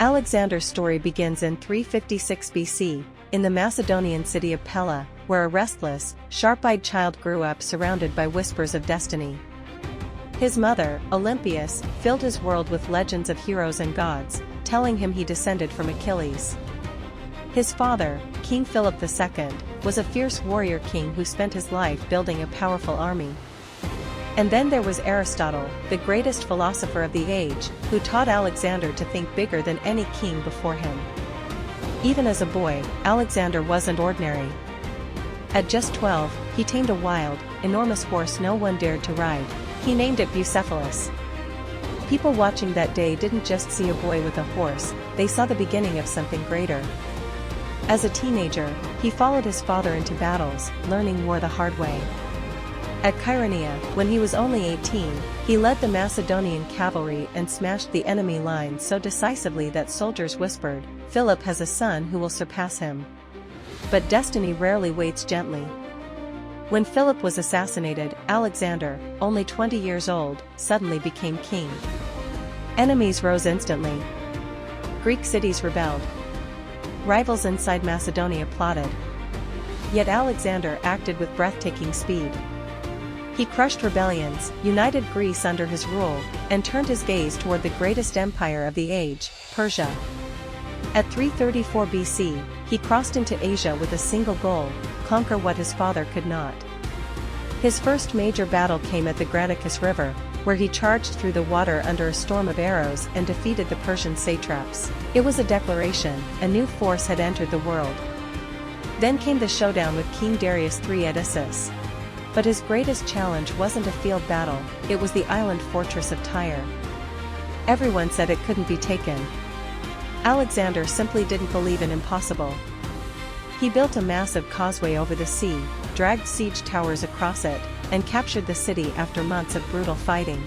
Alexander's story begins in 356 BC, in the Macedonian city of Pella, where a restless, sharp-eyed child grew up surrounded by whispers of destiny. His mother, Olympias, filled his world with legends of heroes and gods, telling him he descended from Achilles. His father, King Philip II, was a fierce warrior king who spent his life building a powerful army. And then there was Aristotle, the greatest philosopher of the age, who taught Alexander to think bigger than any king before him. Even as a boy, Alexander wasn't ordinary. At just 12, he tamed a wild, enormous horse no one dared to ride. He named it Bucephalus. People watching that day didn't just see a boy with a horse, they saw the beginning of something greater. As a teenager, he followed his father into battles, learning war the hard way. At Chaeronea, when he was only 18, he led the Macedonian cavalry and smashed the enemy lines so decisively that soldiers whispered, "Philip has a son who will surpass him." But destiny rarely waits gently. When Philip was assassinated, Alexander, only 20 years old, suddenly became king. Enemies rose instantly. Greek cities rebelled. Rivals inside Macedonia plotted. Yet Alexander acted with breathtaking speed. He crushed rebellions, united Greece under his rule, and turned his gaze toward the greatest empire of the age, Persia. At 334 BC, he crossed into Asia with a single goal: conquer what his father could not. His first major battle came at the Granicus River, where he charged through the water under a storm of arrows and defeated the Persian satraps. It was a declaration: a new force had entered the world. Then came the showdown with King Darius III at Issus. But his greatest challenge wasn't a field battle, it was the island fortress of Tyre. Everyone said it couldn't be taken. Alexander simply didn't believe in impossible. He built a massive causeway over the sea, dragged siege towers across it, and captured the city after months of brutal fighting.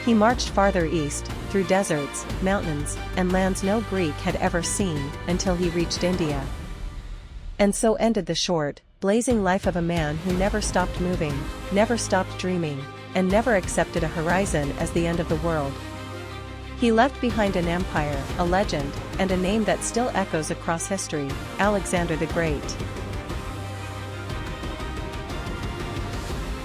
He marched farther east, through deserts, mountains, and lands no Greek had ever seen, until he reached India. And so ended the short, blazing life of a man who never stopped moving, never stopped dreaming, and never accepted a horizon as the end of the world. He left behind an empire, a legend, and a name that still echoes across history: Alexander the Great.